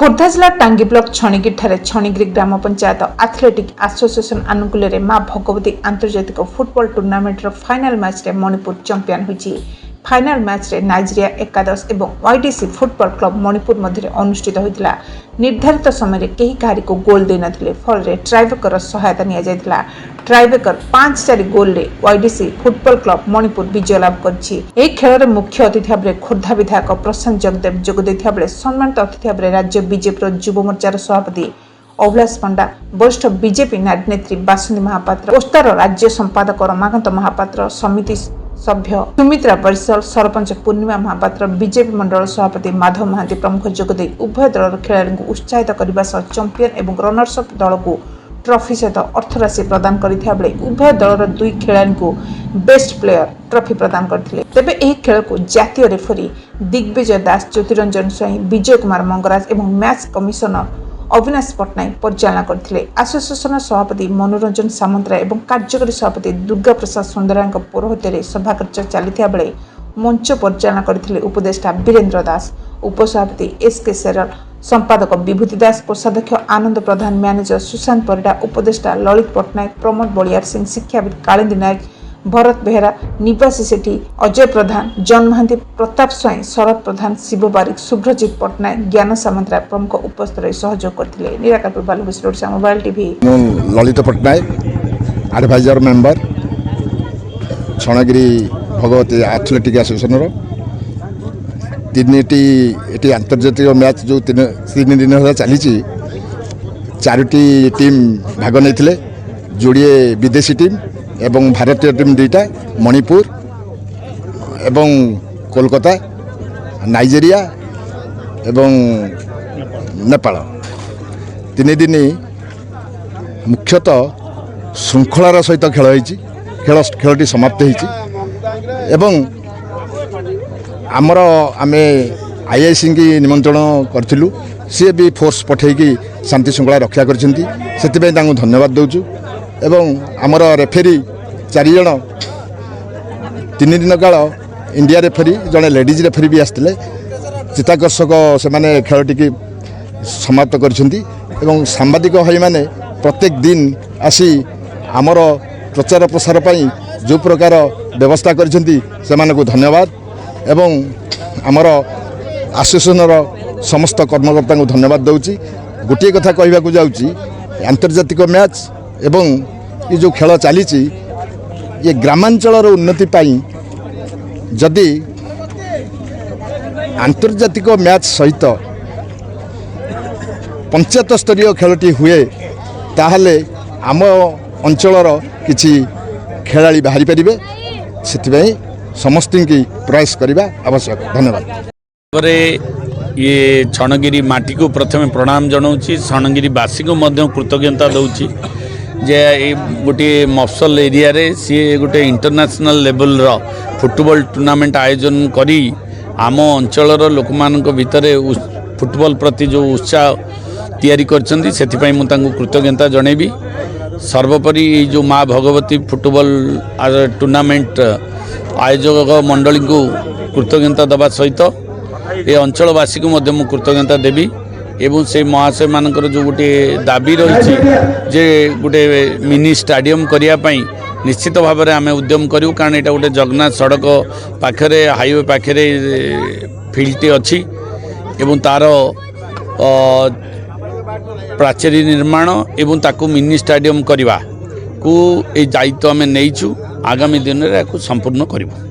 खोर्धा जिला टांगी ब्लॉक छणिगिरी ठारे छणिगिरी ग्राम पंचायत एथलेटिक एसोसिएशन आनुकूल्य मां भगवती आंतर्जातिक फुटबॉल टूर्नामेंट फाइनल मैच रे मणिपुर चैंपियन होईची। फाइनल मैच रे नाइजीरिया एकादश एवं वाईडीसी फुटबॉल क्लब मणिपुर मध्य अनुष्ठित होता। निर्धारित समय कहीं कहारी को गोल दे नथिले, फल रे ट्राइब्रेकर सहायता निया जायतिला। ट्राइब्रेकर 5-4 गोल रे वाईडीसी फुटबॉल क्लब मणिपुर विजय लाभ करछि। एही खेल मुख्य अतिथि भाव खोर्धा विधायक प्रशांत जगदेव जोग देथिया बेले सम्मानित अतिथि भाव राज्य बीजेपी युव मोर्चार सभापति अभिलाष पंडा, वरिष्ठ बीजेपी नेत्री बासुनी महापात्र, पोस्टार राज्य संपादक रमाकांत महापात्र, समिति सभ्य सुमित्रा परिसल, सरपंच पूर्णिमा महापात्र, बीजेपी मंडल सभापति माधव महांती प्रमुख जोगदे उभय दल खेलाड़ी को उत्साहित करने चैंपियन एवं रनर्सअप दल को ट्रॉफी सहित अर्थराशि प्रदान करथिया बेले उभय दलर 2 खेलाड़ी को बेस्ट प्लेयर ट्रॉफी प्रदान करथिले। तेबे एही खेल को जातीय रेफरी दिग्विजय दास, ज्योतिरंजन स्वाई, विजय कुमार मंगराज एवं मैच कमिशनर अविनाश पट्टनायक परिचालना करथिले। एसोसिएशन सभापति मनोरंजन सामंतराय एवं कार्यकारी सभापति दुर्गा प्रसाद सुंदरांक पौरोहित्य सभाकार्य चलता बेले मंच परिचालना करथिले उपदेष्टा वीरेन्द्र दास, उपसभापति एसके सेरल, संपादक विभूति दास, कोषाध्यक्ष आनंद प्रधान, मैनेजर सुशांत परिडा, उपदेष्टा ललित पट्टनायक, प्रमोद बलियार सिंह, शिक्षाविद कालिंदी नायक, भरत बेहेरा, निवासी सेठी, अजय प्रधान, जन महांती, प्रताप स्वाई, शरद प्रधान, शिव बारिक, शुभ्रजित पट्टनायक, ज्ञान सामंतराय प्रमुख उपस्थित सहयोग करथिले। निराकार बालुविश्रोड mobile TV Lalit Pattnaik, adviser member, Chhanigiri Bhagwati athletic association तीन आंतर्जातिक मैच जो 3 दिन है चली 4टी टीम भाग नहीं, जोड़े विदेशी टीम एवं भारतीय टीम 2टा, मणिपुर एवं कोलकाता, नाइजीरिया एवं नेपाल। 3 दिन मुख्यतः श्रृंखलार सहित खेल होती, खेलटी समाप्त होती। आमर आमे आईआईसी की निमंत्रण करूँ, सी भी फोर्स पठेकी शांति श्रृंखला रक्षा कर धन्यवाद दूचु। एवं आमर रेफरी 4 जन 3 दिन काल इंडिया रेफरी, जड़े लेडीज रेफरी भी आसते चित्ताकर्षक से खेलटी की समाप्त कर सांबादिक भाई मैंने प्रत्येक दिन आसी आमर प्रचार प्रसार जो प्रकार व्यवस्था कर धन्यवाद। एवं आमर एसोसिएशनर समस्त कर्मकर्ता को धन्यवाद दूची। गोटे कथा कहवाक जाऊँगी, आंतर्जातिक मैच एवं ये जो खेल चली ये ग्रामांचल उन्नति पाई जदि आंतर्जातिक मैच सहित पंचायत स्तरीय खेलटी हुए ताहले आम अंचलर किछि खेलाड़ी बाहरी पारिबे, सेथिबाई समस्त की प्रयास करने आवश्यक। धन्यवाद। ये छणगिरी माटी को प्रथम प्रणाम जनाऊँगी, छणगिरी बासी को कृतज्ञता दूची जे गोटे मफसल एरिया रे सी गोटे इंटरनेशनल लेवल रो फुटबॉल टूर्नामेंट आयोजन करी आम अंचलर लोक मान भितर फुटबॉल प्रति जो उत्साह तैयारी करछंती सेथिपाई मु तांको कृतज्ञता जणेबी। सर्वोपरि जो माँ भगवती फुटबॉल टूर्नामेंट आयोजक मंडली को कृतज्ञता दबा सहित ये अंचलवासी को मु कृतज्ञता देवी। एवं से महाशय मानकर जो गोटे दाबी रही जे गोटे मिनी स्टाडियम करने निश्चित भाव में आम उद्यम करूँ, कारण यहाँ गोटे जगन्नाथ सड़क पाखरे हाईवे पाखरे फील्ड अच्छी एवं तार प्राचीरी निर्माण एवं ताकू मिनी स्टाडियम करने को दायित्व आम नहीं, आगामी दिन में संपूर्ण करूँ।